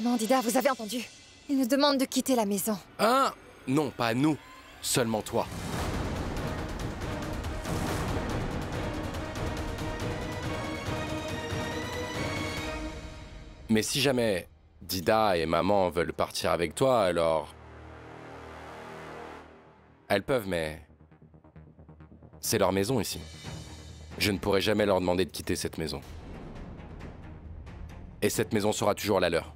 Maman, Dida, vous avez entendu? Il nous demande de quitter la maison. Hein? Non, pas nous. Seulement toi. Mais si jamais Dida et maman veulent partir avec toi, alors... Elles peuvent, mais... C'est leur maison ici. Je ne pourrai jamais leur demander de quitter cette maison. Et cette maison sera toujours la leur.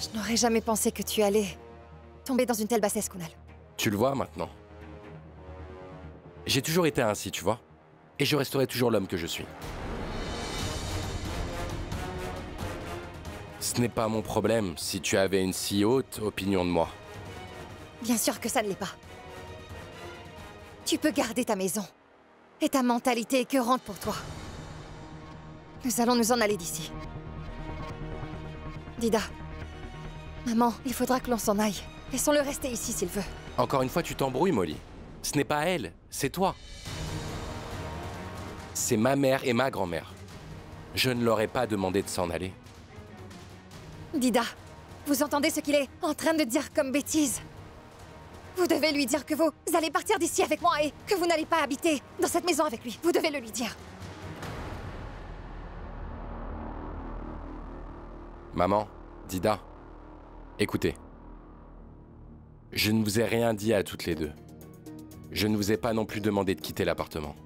Je n'aurais jamais pensé que tu allais tomber dans une telle bassesse, Kunal. Tu le vois maintenant. J'ai toujours été ainsi, tu vois. Et je resterai toujours l'homme que je suis. Ce n'est pas mon problème si tu avais une si haute opinion de moi. Bien sûr que ça ne l'est pas. Tu peux garder ta maison. Et ta mentalité écœurante pour toi. Nous allons nous en aller d'ici. Dida. Maman, il faudra que l'on s'en aille. Laissons-le rester ici s'il veut. Encore une fois, tu t'embrouilles, Molly. Ce n'est pas elle, c'est toi. C'est ma mère et ma grand-mère. Je ne leur ai pas demandé de s'en aller. Dida, vous entendez ce qu'il est en train de dire comme bêtise? Vous devez lui dire que vous allez partir d'ici avec moi et que vous n'allez pas habiter dans cette maison avec lui. Vous devez le lui dire. Maman, Dida, écoutez. Je ne vous ai rien dit à toutes les deux. Je ne vous ai pas non plus demandé de quitter l'appartement.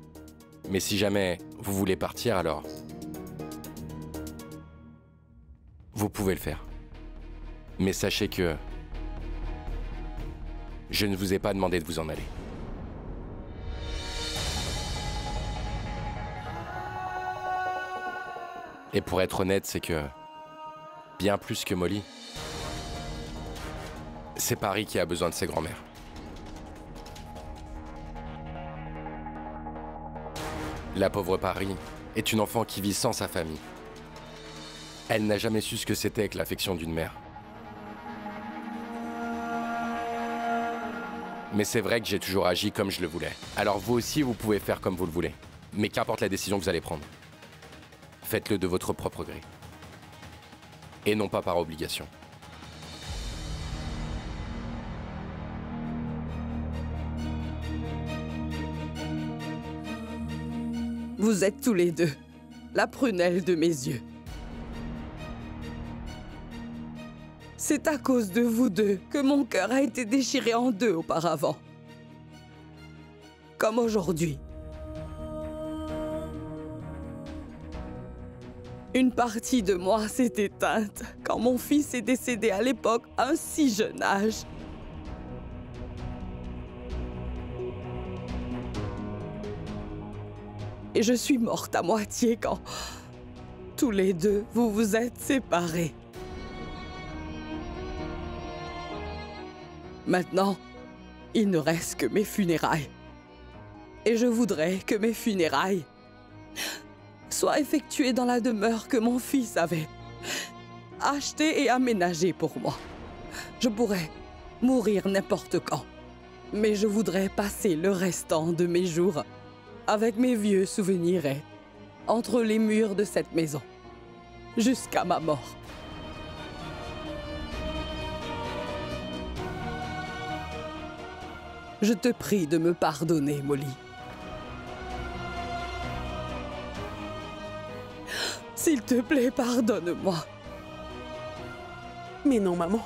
Mais si jamais vous voulez partir, alors... Vous pouvez le faire. Mais sachez que... Je ne vous ai pas demandé de vous en aller. Et pour être honnête, c'est que... Bien plus que Molly... C'est Paris qui a besoin de ses grands-mères. La pauvre Paris est une enfant qui vit sans sa famille. Elle n'a jamais su ce que c'était que l'affection d'une mère. Mais c'est vrai que j'ai toujours agi comme je le voulais. Alors vous aussi, vous pouvez faire comme vous le voulez. Mais qu'importe la décision que vous allez prendre, faites-le de votre propre gré. Et non pas par obligation. Vous êtes tous les deux la prunelle de mes yeux. C'est à cause de vous deux que mon cœur a été déchiré en deux auparavant. Comme aujourd'hui. Une partie de moi s'est éteinte quand mon fils est décédé à l'époque à un si jeune âge. Et je suis morte à moitié quand tous les deux vous vous êtes séparés. Maintenant, il ne reste que mes funérailles. Et je voudrais que mes funérailles soient effectuées dans la demeure que mon fils avait achetée et aménagée pour moi. Je pourrais mourir n'importe quand, mais je voudrais passer le restant de mes jours avec mes vieux souvenirs et entre les murs de cette maison, jusqu'à ma mort. Je te prie de me pardonner, Molly. S'il te plaît, pardonne-moi. Mais non, maman.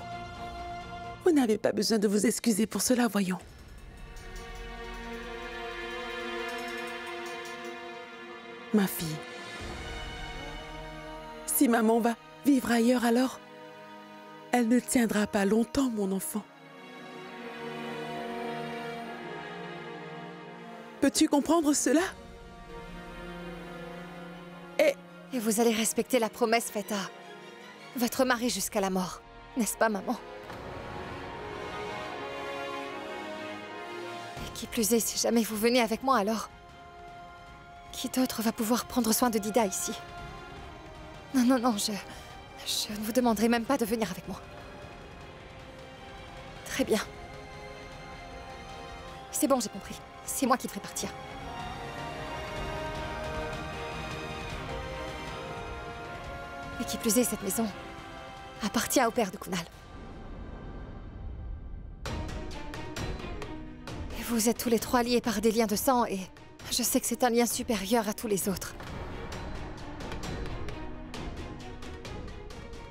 Vous n'avez pas besoin de vous excuser pour cela, voyons. Ma fille, si maman va vivre ailleurs alors, elle ne tiendra pas longtemps, mon enfant. Peux-tu comprendre cela? Et vous allez respecter la promesse faite à votre mari jusqu'à la mort, n'est-ce pas, maman? Et qui plus est, si jamais vous venez avec moi, alors... Qui d'autre va pouvoir prendre soin de Dida ici? Non, non, non, je ne vous demanderai même pas de venir avec moi. Très bien. C'est bon, j'ai compris. C'est moi qui devrais partir. Et qui plus est, cette maison appartient au père de Kunal. Et vous êtes tous les trois liés par des liens de sang et je sais que c'est un lien supérieur à tous les autres.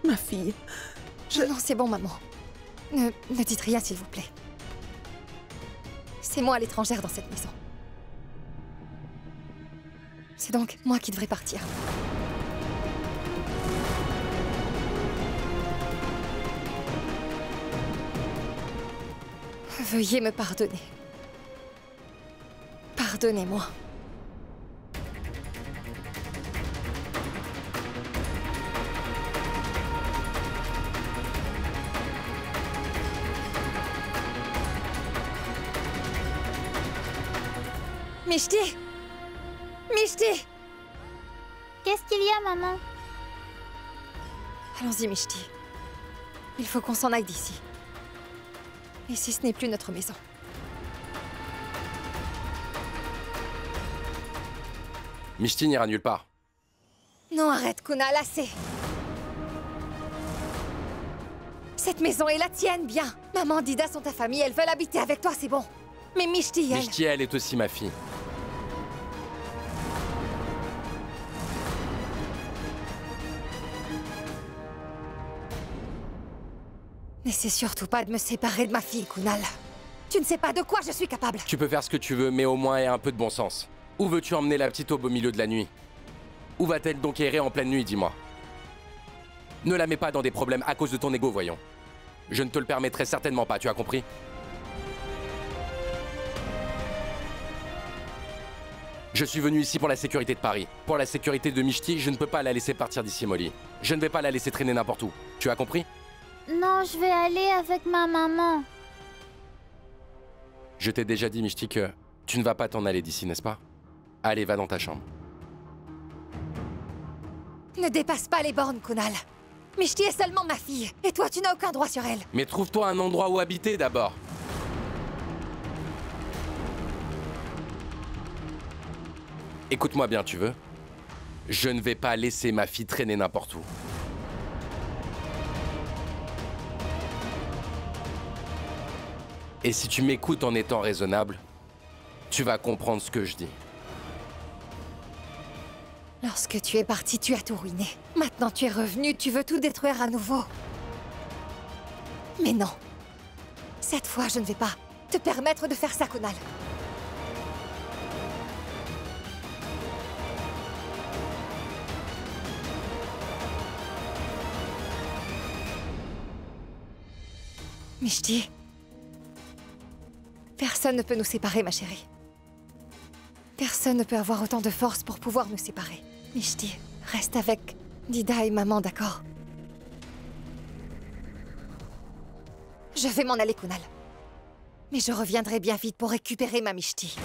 Ma fille, Non, c'est bon, maman. Ne dites rien, s'il vous plaît. C'est moi l'étrangère dans cette maison. C'est donc moi qui devrais partir. Veuillez me pardonner. Pardonnez-moi. Mishti! Mishti! Qu'est-ce qu'il y a, maman? Allons-y, Mishti. Il faut qu'on s'en aille d'ici. Ici, ce n'est plus notre maison. Mishti n'ira nulle part. Non, arrête, Kunal, assez! Cette maison est la tienne, bien! Maman, Dida sont ta famille, elles veulent habiter avec toi, c'est bon. Mais Mishti, elle... Mishti, elle est aussi ma fille. N'essaie surtout pas de me séparer de ma fille, Kunal. Tu ne sais pas de quoi je suis capable. Tu peux faire ce que tu veux, mais au moins aie un peu de bon sens. Où veux-tu emmener la petite aube au milieu de la nuit? Où va-t-elle donc errer en pleine nuit, dis-moi? Ne la mets pas dans des problèmes à cause de ton ego, voyons. Je ne te le permettrai certainement pas, tu as compris? Je suis venu ici pour la sécurité de Paris. Pour la sécurité de Mishti, je ne peux pas la laisser partir d'ici, Molly. Je ne vais pas la laisser traîner n'importe où. Tu as compris? Non, je vais aller avec ma maman. Je t'ai déjà dit, Mishti, que tu ne vas pas t'en aller d'ici, n'est-ce pas? Allez, va dans ta chambre. Ne dépasse pas les bornes, Kunal. Mishti est seulement ma fille, et toi, tu n'as aucun droit sur elle. Mais trouve-toi un endroit où habiter, d'abord. Écoute-moi bien, tu veux? Je ne vais pas laisser ma fille traîner n'importe où. Et si tu m'écoutes en étant raisonnable, tu vas comprendre ce que je dis. Lorsque tu es parti, tu as tout ruiné. Maintenant tu es revenu, tu veux tout détruire à nouveau. Mais non. Cette fois, je ne vais pas te permettre de faire ça, Kunal. Mishti, personne ne peut nous séparer, ma chérie. Personne ne peut avoir autant de force pour pouvoir nous séparer. Mishti, reste avec Dida et maman, d'accord? Je vais m'en aller, Kunal. Mais je reviendrai bien vite pour récupérer ma Mishti.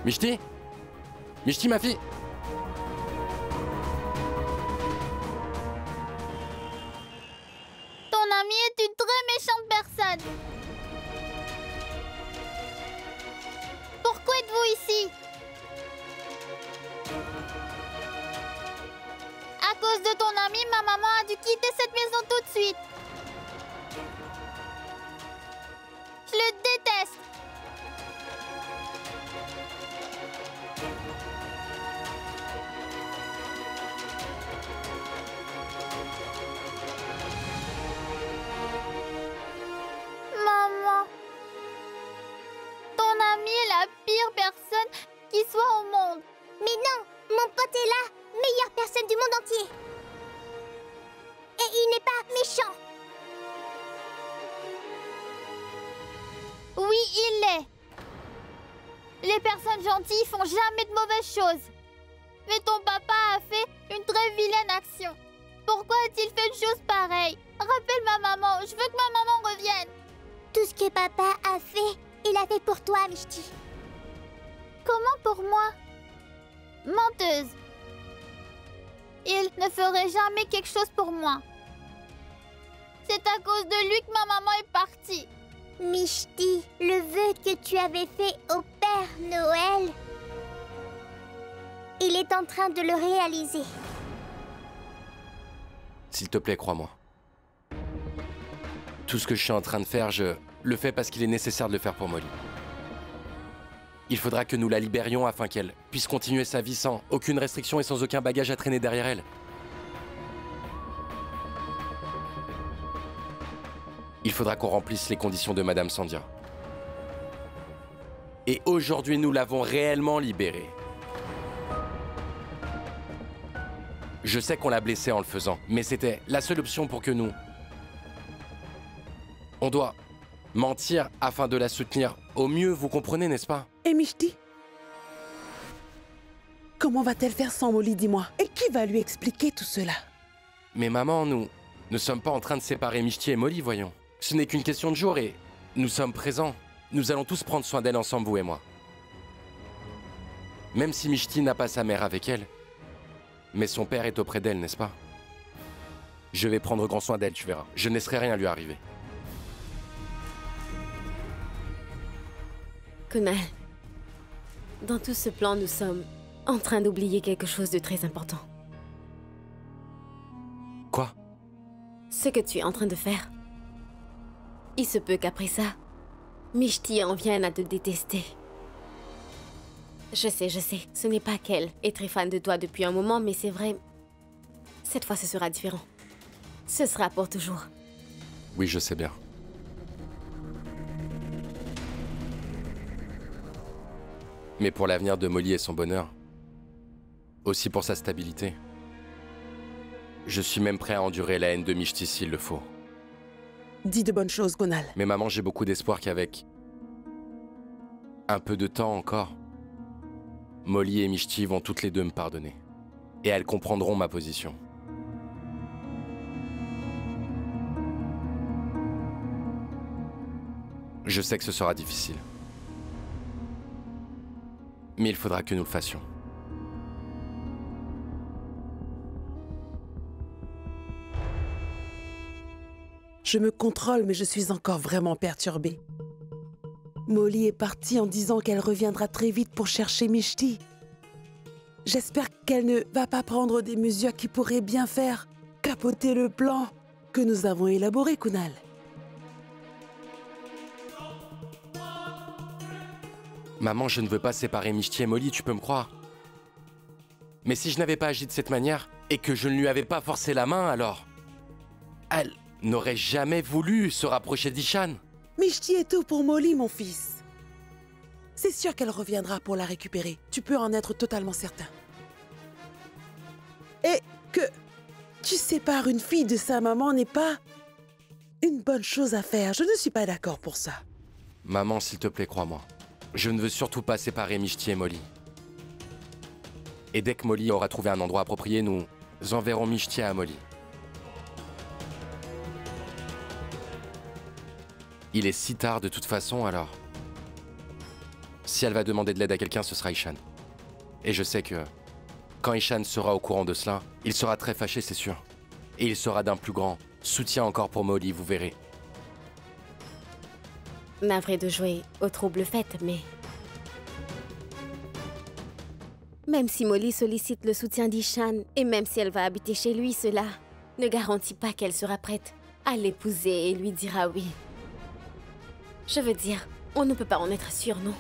Mishti? Mishti, ma fille? Ton ami est une très méchante personne. Pourquoi êtes-vous ici? À cause de ton ami, ma maman a dû quitter cette maison tout de suite. Je le déteste. Maman, ton ami est la pire personne qui soit au monde. Mais non, Mon pote est là, meilleure personne du monde entier. Et il n'est pas méchant. Oui, il l'est. Les personnes gentilles font jamais de mauvaises choses. Mais ton papa a fait une très vilaine action. Pourquoi a-t-il fait une chose pareille? Rappelle ma maman, je veux que ma maman revienne. Tout ce que papa a fait, il a fait pour toi, Mishti. Comment pour moi? Menteuse. Il ne ferait jamais quelque chose pour moi. C'est à cause de lui que ma maman est partie. Mishti, le vœu que tu avais fait au Père Noël, il est en train de le réaliser. S'il te plaît, crois-moi. Tout ce que je suis en train de faire, je le fais parce qu'il est nécessaire de le faire pour Molly. Il faudra que nous la libérions afin qu'elle puisse continuer sa vie sans aucune restriction et sans aucun bagage à traîner derrière elle. Il faudra qu'on remplisse les conditions de Madame Sandia. Et aujourd'hui, nous l'avons réellement libérée. Je sais qu'on l'a blessée en le faisant, mais c'était la seule option pour que nous... On doit mentir afin de la soutenir au mieux, vous comprenez, n'est-ce pas? Et Mishti? Comment va-t-elle faire sans Molly, dis-moi? Et qui va lui expliquer tout cela? Mais maman, nous ne sommes pas en train de séparer Mishti et Molly, voyons. Ce n'est qu'une question de jour et nous sommes présents. Nous allons tous prendre soin d'elle ensemble, vous et moi. Même si Mishti n'a pas sa mère avec elle, mais son père est auprès d'elle, n'est-ce pas? Je vais prendre grand soin d'elle, tu verras. Je ne laisserai rien lui arriver. Kunal, dans tout ce plan, nous sommes en train d'oublier quelque chose de très important. Quoi? Ce que tu es en train de faire. Il se peut qu'après ça, Mishti en vienne à te détester. Je sais, ce n'est pas qu'elle est très fan de toi depuis un moment, mais c'est vrai, cette fois ce sera différent. Ce sera pour toujours. Oui, je sais bien. Mais pour l'avenir de Molly et son bonheur, aussi pour sa stabilité, je suis même prêt à endurer la haine de Mishti s'il le faut. Dis de bonnes choses, Kunal. Mais maman, j'ai beaucoup d'espoir qu'avec un peu de temps encore, Molly et Mishti vont toutes les deux me pardonner. Et elles comprendront ma position. Je sais que ce sera difficile. Mais il faudra que nous le fassions. Je me contrôle, mais je suis encore vraiment perturbée. Molly est partie en disant qu'elle reviendra très vite pour chercher Mishti. J'espère qu'elle ne va pas prendre des mesures qui pourraient bien faire capoter le plan que nous avons élaboré, Kunal. Maman, je ne veux pas séparer Mishti et Molly, tu peux me croire. Mais si je n'avais pas agi de cette manière, et que je ne lui avais pas forcé la main, alors... Elle n'aurait jamais voulu se rapprocher d'Ishan. Mishti est tout pour Molly, mon fils. C'est sûr qu'elle reviendra pour la récupérer. Tu peux en être totalement certain. Et que tu sépares une fille de sa maman n'est pas une bonne chose à faire. Je ne suis pas d'accord pour ça. Maman, s'il te plaît, crois-moi. Je ne veux surtout pas séparer Mishti et Molly. Et dès que Molly aura trouvé un endroit approprié, nous enverrons Mishti à Molly. Il est si tard de toute façon, alors... Si elle va demander de l'aide à quelqu'un, ce sera Ishan. Et je sais que... Quand Ishan sera au courant de cela, il sera très fâché, c'est sûr. Et il sera d'un plus grand soutien encore pour Molly, vous verrez. Navré de jouer aux troubles fêtes, mais... Même si Molly sollicite le soutien d'Ishan, et même si elle va habiter chez lui, cela ne garantit pas qu'elle sera prête à l'épouser et lui dira oui. Je veux dire, on ne peut pas en être sûr, non?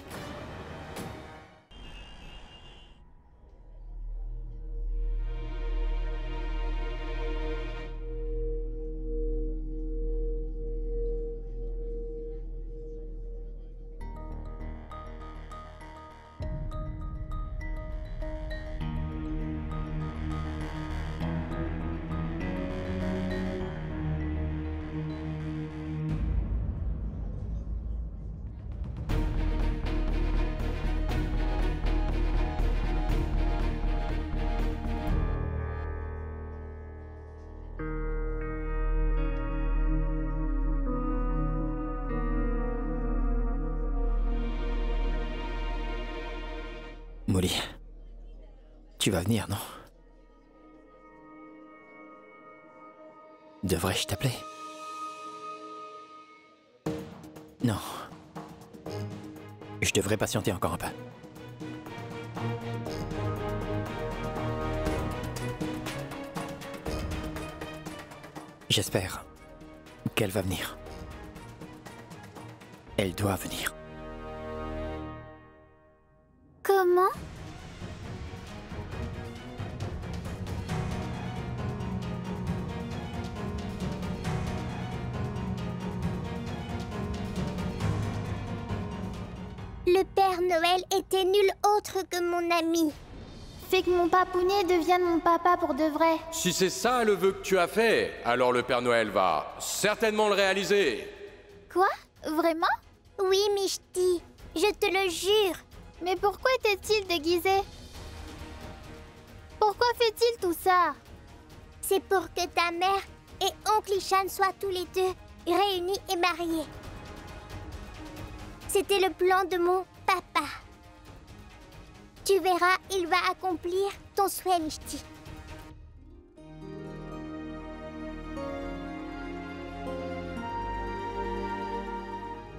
Molly, tu vas venir, non? Devrais-je t'appeler? Non. Je devrais patienter encore un peu. J'espère qu'elle va venir. Elle doit venir. Comment? Le Père Noël était nul autre que mon ami. Fais que mon papounet devienne mon papa pour de vrai. Si c'est ça le vœu que tu as fait, alors le Père Noël va certainement le réaliser. Quoi? Vraiment? Oui, Mishti, je te le jure. Mais pourquoi était-il déguisé? Pourquoi fait-il tout ça? C'est pour que ta mère et oncle Ishan soient tous les deux réunis et mariés. C'était le plan de mon papa. Tu verras, il va accomplir ton souhait, Mishti.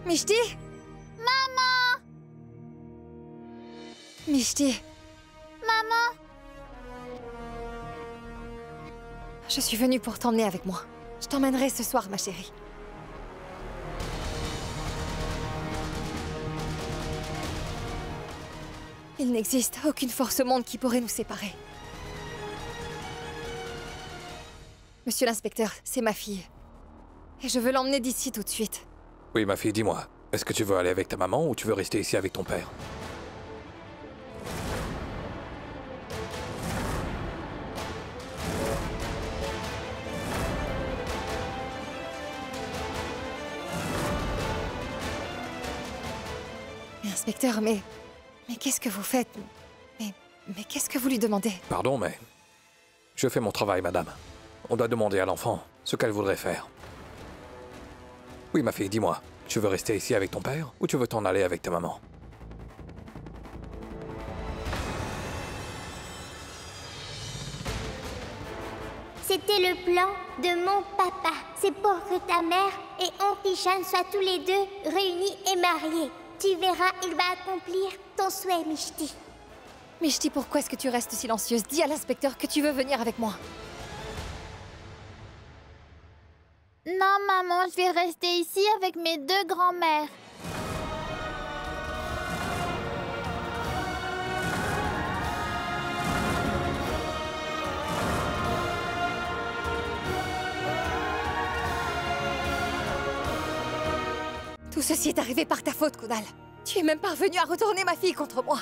Mishti? Maman! Mishti, Maman! je suis venue pour t'emmener avec moi. Je t'emmènerai ce soir, ma chérie. Il n'existe aucune force au monde qui pourrait nous séparer. Monsieur l'inspecteur, c'est ma fille. Et je veux l'emmener d'ici tout de suite. Oui, ma fille, dis-moi. Est-ce que tu veux aller avec ta maman ou tu veux rester ici avec ton père? Inspecteur, mais qu'est-ce que vous faites? Mais qu'est-ce que vous lui demandez? Pardon, mais... je fais mon travail, madame. On doit demander à l'enfant ce qu'elle voudrait faire. Oui, ma fille, dis-moi. Tu veux rester ici avec ton père ou tu veux t'en aller avec ta maman? C'était le plan de mon papa. C'est pour que ta mère et oncle Ishan soient tous les deux réunis et mariés. Tu verras, il va accomplir ton souhait, Mishti. Mishti, pourquoi est-ce que tu restes silencieuse? Dis à l'inspecteur que tu veux venir avec moi. Non, maman, je vais rester ici avec mes deux grands-mères. Tout ceci est arrivé par ta faute, Kunal. Tu es même parvenu à retourner ma fille contre moi.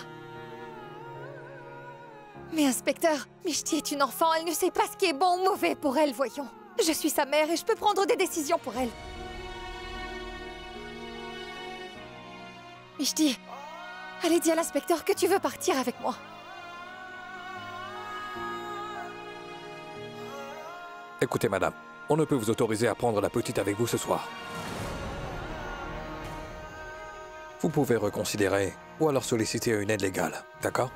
Mais inspecteur, Mishti est une enfant, elle ne sait pas ce qui est bon ou mauvais pour elle, voyons. Je suis sa mère et je peux prendre des décisions pour elle. Mishti, allez dis à l'inspecteur que tu veux partir avec moi. Écoutez, madame, on ne peut vous autoriser à prendre la petite avec vous ce soir. Vous pouvez reconsidérer ou alors solliciter une aide légale, d'accord?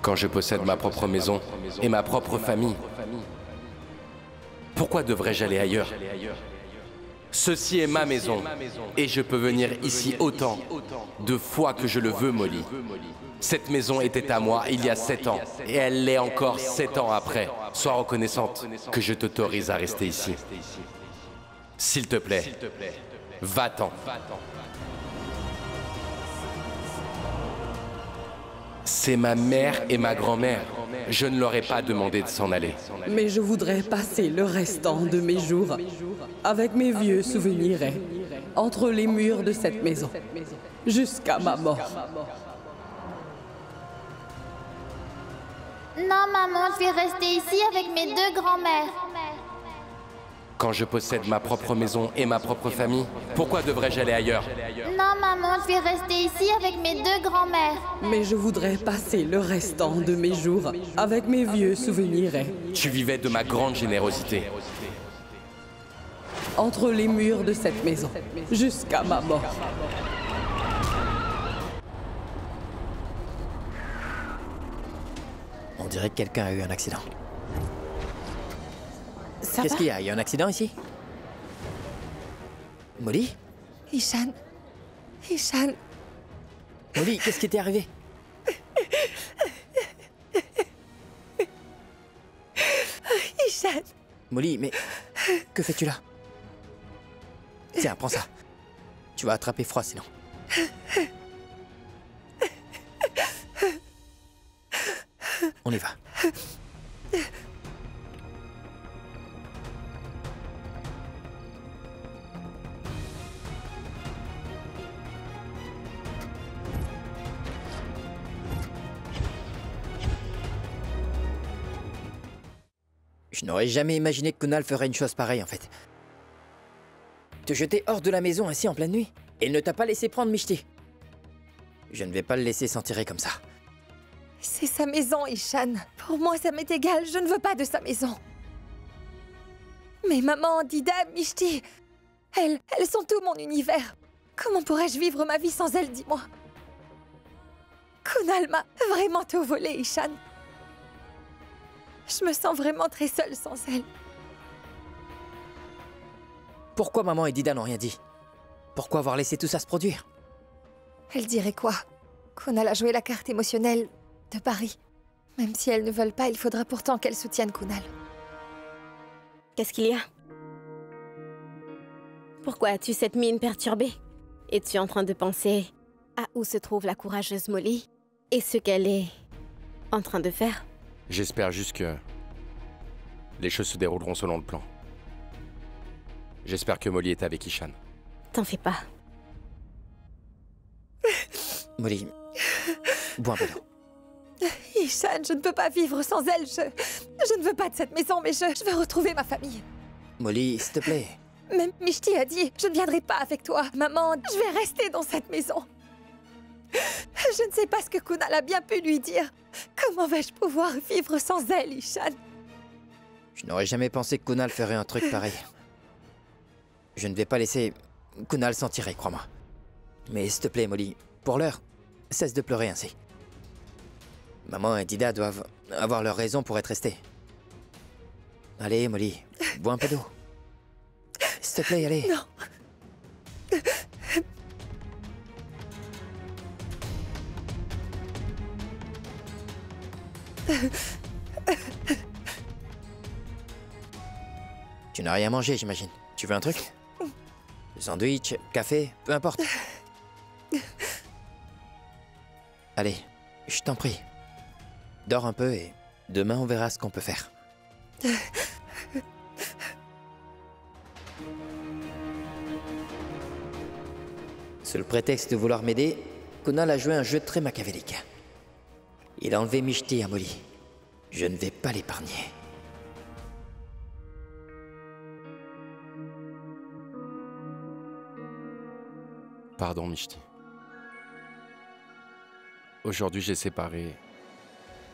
Quand je possède ma propre maison et ma propre famille, pourquoi devrais-je aller ailleurs? Ceci est ma maison. Et je peux venir ici autant de fois que je le veux, Molly. Cette maison était à moi il y a 7 ans. Et elle l'est encore 7 ans après. Sois reconnaissante que je t'autorise à rester ici. S'il te plaît, va-t'en. C'est ma mère et ma grand-mère. Je ne leur ai pas demandé de s'en aller. Mais je voudrais passer le restant de mes jours avec mes vieux souvenirs entre les murs de cette maison, jusqu'à ma mort. Non, maman, je vais rester ici avec mes 2 grands-mères. Quand je possède ma propre maison et ma propre famille, pourquoi devrais-je aller ailleurs? Non, maman, je vais rester ici avec mes 2 grands-mères. Mais je voudrais passer le restant de mes jours avec mes vieux souvenirs Tu vivais de ma grande générosité. entre les murs de cette maison, jusqu'à ma mort. On dirait que quelqu'un a eu un accident. Ça Qu'est-ce va? qu'il y a? Il y a un accident ici? Molly? Ishan. Ishan. Molly, qu'est-ce qui t'est arrivé? Ishan. Molly, mais que fais-tu là? Tiens, prends ça. Tu vas attraper froid sinon. On y va. Je n'aurais jamais imaginé que Kunal ferait une chose pareille en fait. Te jeter hors de la maison ainsi en pleine nuit. Et il ne t'a pas laissé prendre Mishti. Je ne vais pas le laisser s'en tirer comme ça. C'est sa maison, Ishan. Pour moi, ça m'est égal. Je ne veux pas de sa maison. Mais maman, Dida, Mishti, elles sont tout mon univers. Comment pourrais-je vivre ma vie sans elles, dis-moi? Kunal m'a vraiment tout volé, Ishan. Je me sens vraiment très seule sans elle. Pourquoi maman et Dida n'ont rien dit? Pourquoi avoir laissé tout ça se produire? Elle dirait quoi? Kunal a joué la carte émotionnelle de Paris. Même si elles ne veulent pas, il faudra pourtant qu'elles soutiennent Kunal. Qu'est-ce qu'il y a? Pourquoi as-tu cette mine perturbée? Es-tu en train de penser à où se trouve la courageuse Molly et ce qu'elle est en train de faire? J'espère juste que les choses se dérouleront selon le plan. J'espère que Molly est avec Ishan. T'en fais pas. Molly, bois un peu d'eau. Ishan, je ne peux pas vivre sans elle. Je ne veux pas de cette maison, mais je veux retrouver ma famille. Molly, s'il te plaît. Même Mishti a dit, je ne viendrai pas avec toi. Maman, je vais rester dans cette maison. Je ne sais pas ce que Kunal a bien pu lui dire. Comment vais-je pouvoir vivre sans elle, Ishan? Je n'aurais jamais pensé que Kunal ferait un truc pareil. Je ne vais pas laisser Kunal s'en tirer, crois-moi. Mais s'il te plaît, Molly, pour l'heure, cesse de pleurer ainsi. Maman et Dida doivent avoir leur raison pour être restés. Allez, Molly, bois un peu d'eau. S'il te plaît, allez. Non. Tu n'as rien mangé, j'imagine. Tu veux un truc? Sandwich, café, peu importe. Allez, je t'en prie. Dors un peu et demain on verra ce qu'on peut faire. Sous le prétexte de vouloir m'aider, Kunal a joué un jeu très machiavélique. Il a enlevé Mishti à Molly. Je ne vais pas l'épargner. Pardon, Mishti. Aujourd'hui, j'ai séparé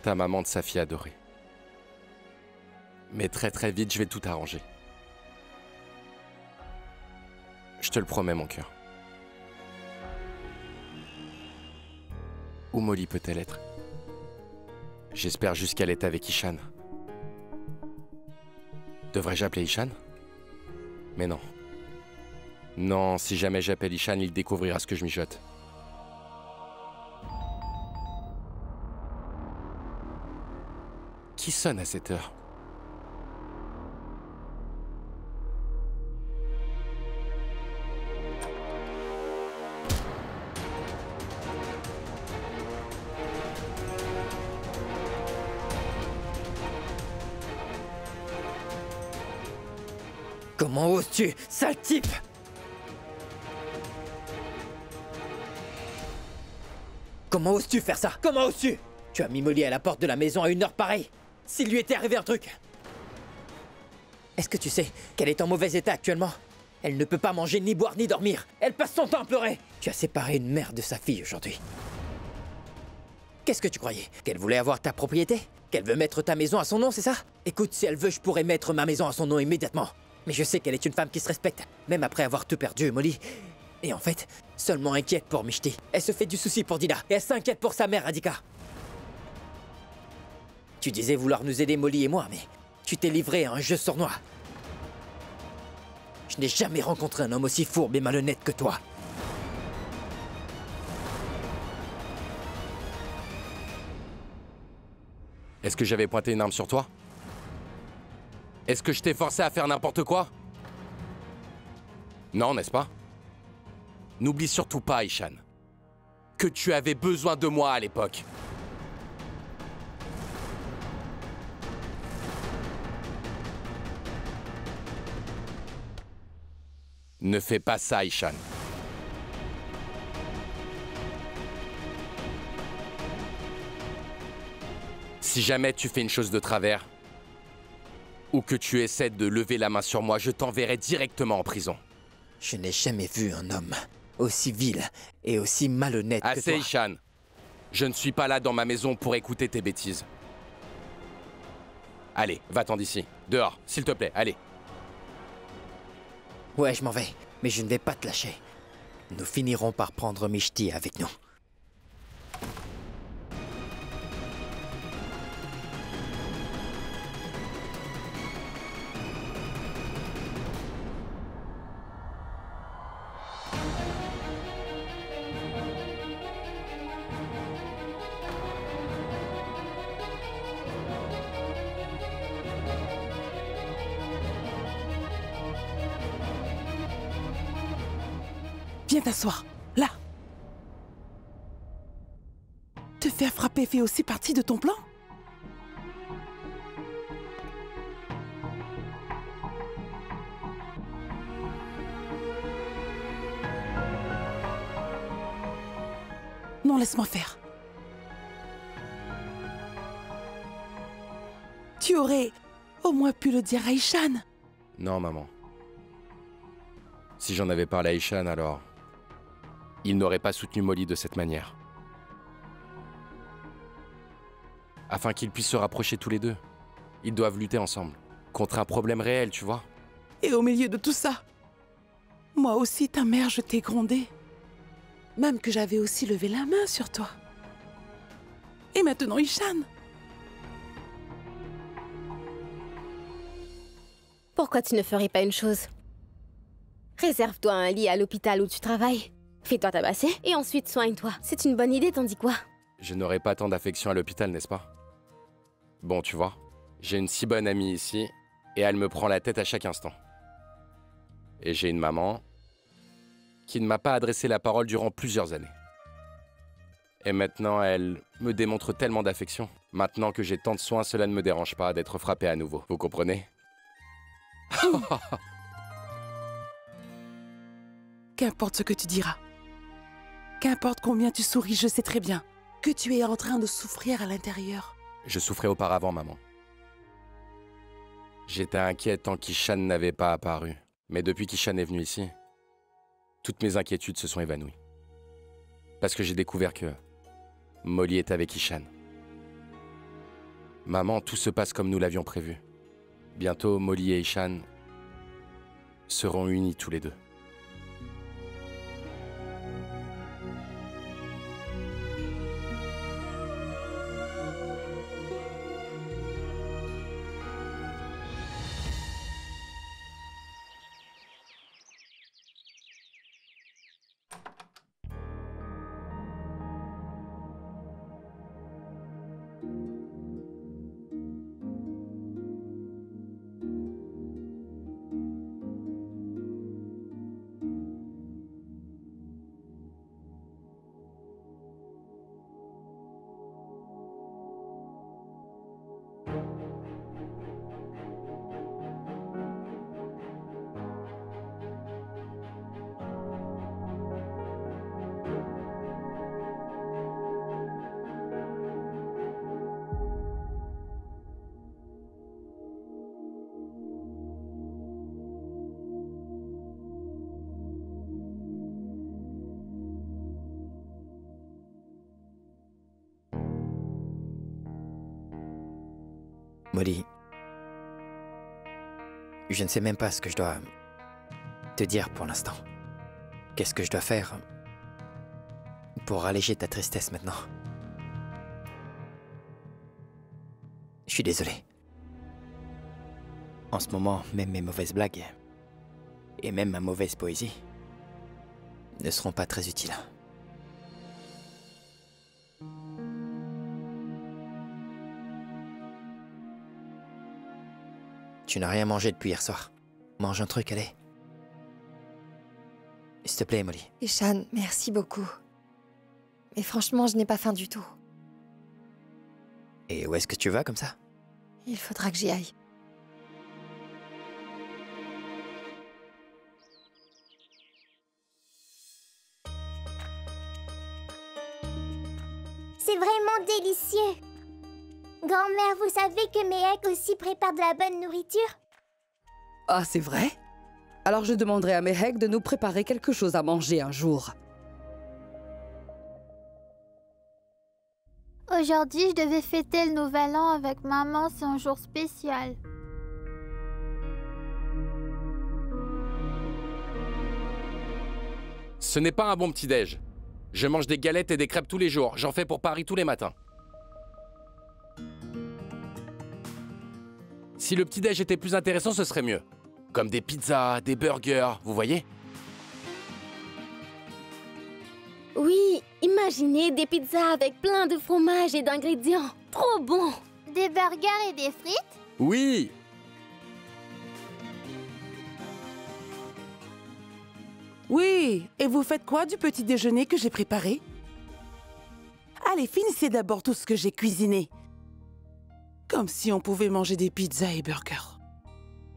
ta maman de sa fille adorée. Mais très très vite, je vais tout arranger. Je te le promets, mon cœur. Où Molly peut-elle être? J'espère juste qu'elle est avec Ishan. Devrais-je appeler Ishan? Mais non. Non, si jamais j'appelle Ishan, il découvrira ce que je mijote. Qui sonne à cette heure? Comment oses-tu, sale type? Comment oses-tu faire ça? Comment oses-tu? Tu as mis Molly à la porte de la maison à une heure pareille. S'il lui était arrivé un truc. Est-ce que tu sais qu'elle est en mauvais état actuellement? Elle ne peut pas manger, ni boire, ni dormir. Elle passe son temps à pleurer. Tu as séparé une mère de sa fille aujourd'hui. Qu'est-ce que tu croyais? Qu'elle voulait avoir ta propriété? Qu'elle veut mettre ta maison à son nom, c'est ça? Écoute, si elle veut, je pourrais mettre ma maison à son nom immédiatement. Mais je sais qu'elle est une femme qui se respecte, même après avoir tout perdu, Molly. Et en fait, seulement inquiète pour Mishti. Elle se fait du souci pour Dida, et elle s'inquiète pour sa mère, Radhika. Tu disais vouloir nous aider, Molly et moi, mais tu t'es livré à un jeu sournois. Je n'ai jamais rencontré un homme aussi fourbe et malhonnête que toi. Est-ce que j'avais pointé une arme sur toi? Est-ce que je t'ai forcé à faire n'importe quoi? Non, n'est-ce pas? N'oublie surtout pas, Ishan, que tu avais besoin de moi à l'époque. Ne fais pas ça, Ishan. Si jamais tu fais une chose de travers, ou que tu essaies de lever la main sur moi, je t'enverrai directement en prison. Je n'ai jamais vu un homme aussi vil et aussi malhonnête que toi. Assez, Ishan. Je ne suis pas là dans ma maison pour écouter tes bêtises. Allez, va-t'en d'ici. Dehors, s'il te plaît, allez. Ouais, je m'en vais, mais je ne vais pas te lâcher. Nous finirons par prendre Mishti avec nous. Viens t'asseoir, là. Te faire frapper fait aussi partie de ton plan? Non, laisse-moi faire. Tu aurais au moins pu le dire à Ishan. Non, maman. Si j'en avais parlé à Ishan, alors... il n'aurait pas soutenu Molly de cette manière. Afin qu'ils puissent se rapprocher tous les deux. Ils doivent lutter ensemble. Contre un problème réel, tu vois. Et au milieu de tout ça, moi aussi, ta mère, je t'ai grondé. Même que j'avais aussi levé la main sur toi. Et maintenant, Ishan. Pourquoi tu ne ferais pas une chose? Réserve-toi un lit à l'hôpital où tu travailles. Fais-toi tabasser et ensuite soigne-toi. C'est une bonne idée, t'en dis quoi? Je n'aurai pas tant d'affection à l'hôpital, n'est-ce pas? Bon, tu vois, j'ai une si bonne amie ici, et elle me prend la tête à chaque instant. Et j'ai une maman qui ne m'a pas adressé la parole durant plusieurs années. Et maintenant, elle me démontre tellement d'affection. Maintenant que j'ai tant de soins, cela ne me dérange pas d'être frappé à nouveau. Vous comprenez? Qu'importe ce que tu diras. Qu'importe combien tu souris, je sais très bien que tu es en train de souffrir à l'intérieur. Je souffrais auparavant, maman. J'étais inquiet tant qu'Ishan n'avait pas apparu. Mais depuis qu'Ishan est venu ici, toutes mes inquiétudes se sont évanouies. Parce que j'ai découvert que Molly est avec Ishan. Maman, tout se passe comme nous l'avions prévu. Bientôt, Molly et Ishan seront unis tous les deux. Molly, je ne sais même pas ce que je dois te dire pour l'instant. Qu'est-ce que je dois faire pour alléger ta tristesse maintenant? Je suis désolé. En ce moment, même mes mauvaises blagues et même ma mauvaise poésie ne seront pas très utiles. Tu n'as rien mangé depuis hier soir. Mange un truc, allez. S'il te plaît, Molly. Ishan, merci beaucoup. Mais franchement, je n'ai pas faim du tout. Et où est-ce que tu vas comme ça? Il faudra que j'y aille. C'est vraiment délicieux. Grand-mère, vous savez que Mehek aussi prépare de la bonne nourriture? Ah, c'est vrai? Alors je demanderai à Mehek de nous préparer quelque chose à manger un jour. Aujourd'hui, je devais fêter le nouvel an avec maman, c'est un jour spécial. Ce n'est pas un bon petit-déj. Je mange des galettes et des crêpes tous les jours. J'en fais pour Paris tous les matins. Si le petit-déj était plus intéressant, ce serait mieux. Comme des pizzas, des burgers, vous voyez? Oui, imaginez des pizzas avec plein de fromage et d'ingrédients. Trop bon! Des burgers et des frites? Oui! Oui, et vous faites quoi du petit déjeuner que j'ai préparé? Allez, finissez d'abord tout ce que j'ai cuisiné. Comme si on pouvait manger des pizzas et burgers.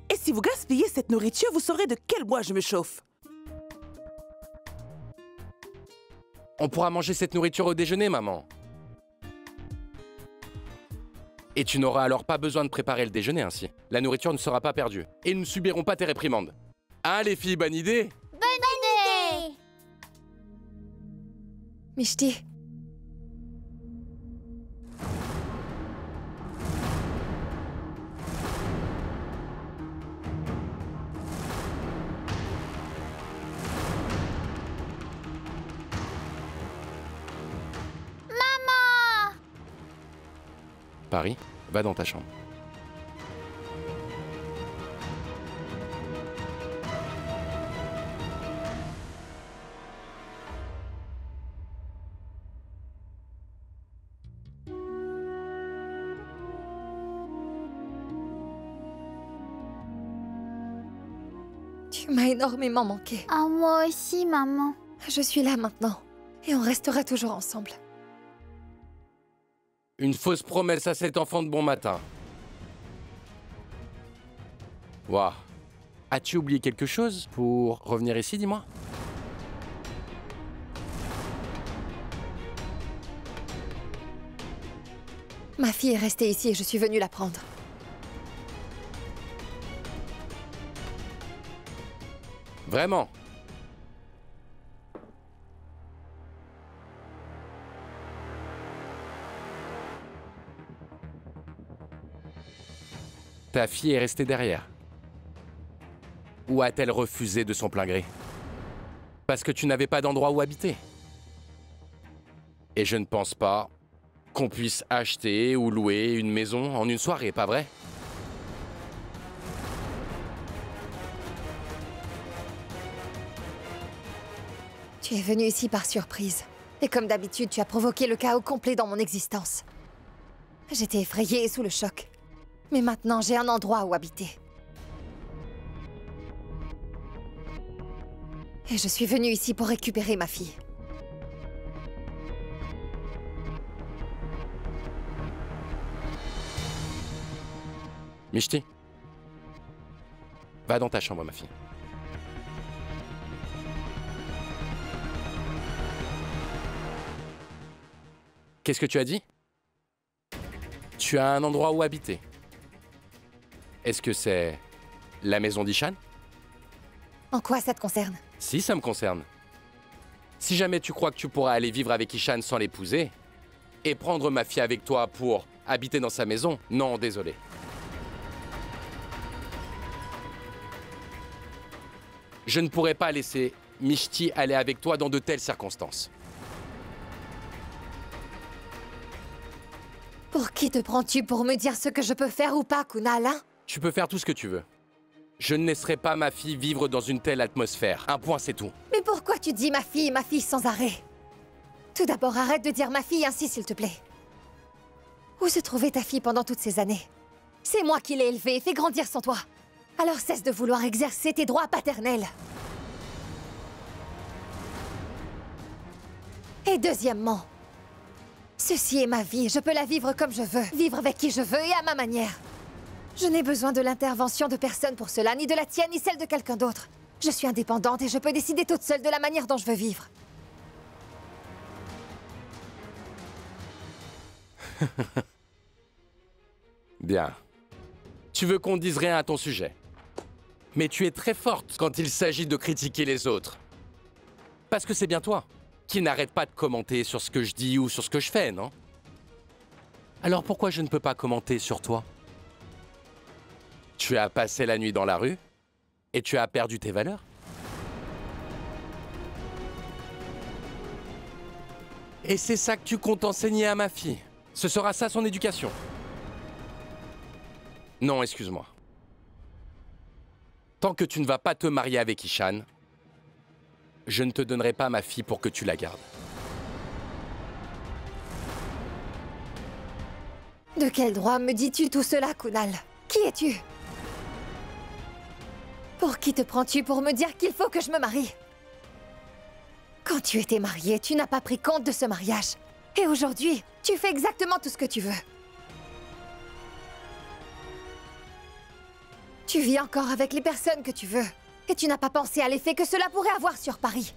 Et si vous gaspillez cette nourriture, vous saurez de quel bois je me chauffe. On pourra manger cette nourriture au déjeuner, maman. Et tu n'auras alors pas besoin de préparer le déjeuner ainsi. La nourriture ne sera pas perdue. Et nous ne subirons pas tes réprimandes. Ah, les filles, bonne idée! Bonne idée! Mishti. Paris, va dans ta chambre. Tu m'as énormément manqué. Ah, moi aussi, maman. Je suis là maintenant. Et on restera toujours ensemble. Une fausse promesse à cet enfant de bon matin. Waouh. As-tu oublié quelque chose pour revenir ici, dis-moi? Ma fille est restée ici et je suis venue la prendre. Vraiment? Ta fille est restée derrière? Ou a-t-elle refusé de son plein gré? Parce que tu n'avais pas d'endroit où habiter. Et je ne pense pas qu'on puisse acheter ou louer une maison en une soirée, pas vrai? Tu es venu ici par surprise. Et comme d'habitude, tu as provoqué le chaos complet dans mon existence. J'étais effrayée et sous le choc. Mais maintenant, j'ai un endroit où habiter. Et je suis venue ici pour récupérer ma fille. Mishti, va dans ta chambre, ma fille. Qu'est-ce que tu as dit? Tu as un endroit où habiter. Est-ce que c'est la maison d'Ishan? En quoi ça te concerne? Si, ça me concerne. Si jamais tu crois que tu pourras aller vivre avec Ishan sans l'épouser, et prendre ma fille avec toi pour habiter dans sa maison, non, désolé. Je ne pourrais pas laisser Mishti aller avec toi dans de telles circonstances. Pour qui te prends-tu pour me dire ce que je peux faire ou pas, Kunal, hein? Tu peux faire tout ce que tu veux. Je ne laisserai pas ma fille vivre dans une telle atmosphère. Un point, c'est tout. Mais pourquoi tu dis ma fille sans arrêt? Tout d'abord, arrête de dire ma fille ainsi, s'il te plaît. Où se trouvait ta fille pendant toutes ces années? C'est moi qui l'ai élevée et fait grandir sans toi. Alors cesse de vouloir exercer tes droits paternels. Et deuxièmement, ceci est ma vie, je peux la vivre comme je veux, vivre avec qui je veux et à ma manière. Je n'ai besoin de l'intervention de personne pour cela, ni de la tienne, ni celle de quelqu'un d'autre. Je suis indépendante et je peux décider toute seule de la manière dont je veux vivre. Bien. Tu veux qu'on dise rien à ton sujet. Mais tu es très forte quand il s'agit de critiquer les autres. Parce que c'est bien toi qui n'arrête pas de commenter sur ce que je dis ou sur ce que je fais, non? Alors pourquoi je ne peux pas commenter sur toi? Tu as passé la nuit dans la rue et tu as perdu tes valeurs? Et c'est ça que tu comptes enseigner à ma fille? Ce sera ça son éducation? Non, excuse-moi. Tant que tu ne vas pas te marier avec Ishan, je ne te donnerai pas ma fille pour que tu la gardes. De quel droit me dis-tu tout cela, Kunal? Qui es-tu? Pour qui te prends-tu pour me dire qu'il faut que je me marie? Quand tu étais mariée, tu n'as pas pris compte de ce mariage. Et aujourd'hui, tu fais exactement tout ce que tu veux. Tu vis encore avec les personnes que tu veux. Et tu n'as pas pensé à l'effet que cela pourrait avoir sur Paris.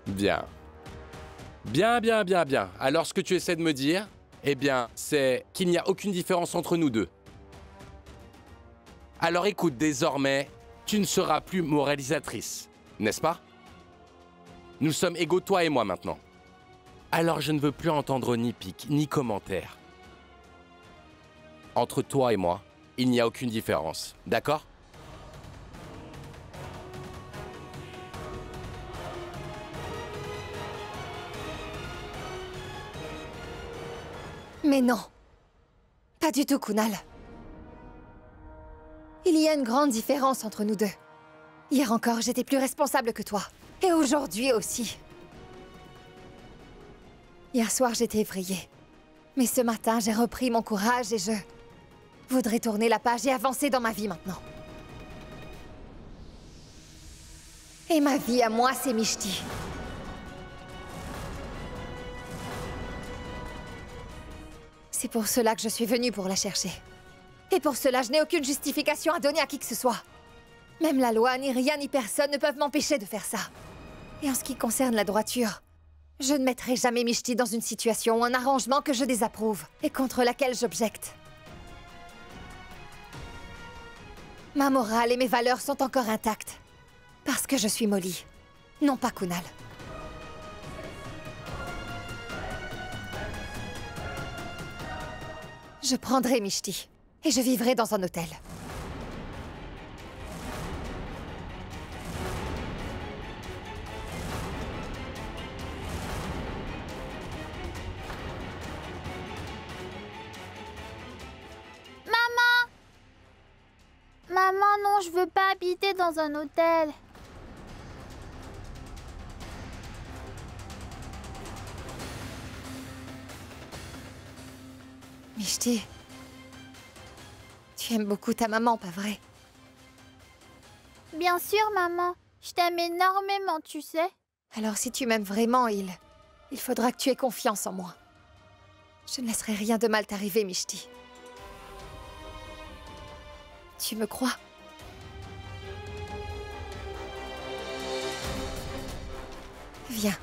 Bien. Bien. Alors ce que tu essaies de me dire, eh bien, c'est qu'il n'y a aucune différence entre nous deux. Alors écoute, désormais, tu ne seras plus moralisatrice, n'est-ce pas? Nous sommes égaux, toi et moi, maintenant. Alors je ne veux plus entendre ni pique, ni commentaire. Entre toi et moi, il n'y a aucune différence, d'accord? Mais non. Pas du tout, Kunal. Il y a une grande différence entre nous deux. Hier encore, j'étais plus responsable que toi. Et aujourd'hui aussi. Hier soir, j'étais effrayée. Mais ce matin, j'ai repris mon courage et je voudrais tourner la page et avancer dans ma vie maintenant. Et ma vie à moi, c'est Mishti. C'est pour cela que je suis venue pour la chercher. Et pour cela, je n'ai aucune justification à donner à qui que ce soit. Même la loi, ni rien, ni personne ne peuvent m'empêcher de faire ça. Et en ce qui concerne la droiture, je ne mettrai jamais Mishti dans une situation ou un arrangement que je désapprouve et contre laquelle j'objecte. Ma morale et mes valeurs sont encore intactes. Parce que je suis Molly, non pas Kunal. Je prendrai Mishti et je vivrai dans un hôtel. Maman, non, je veux pas habiter dans un hôtel. Mishti, tu aimes beaucoup ta maman, pas vrai? Bien sûr, maman. Je t'aime énormément, tu sais. Alors si tu m'aimes vraiment, il faudra que tu aies confiance en moi. Je ne laisserai rien de mal t'arriver, Mishti. Tu me crois? Viens.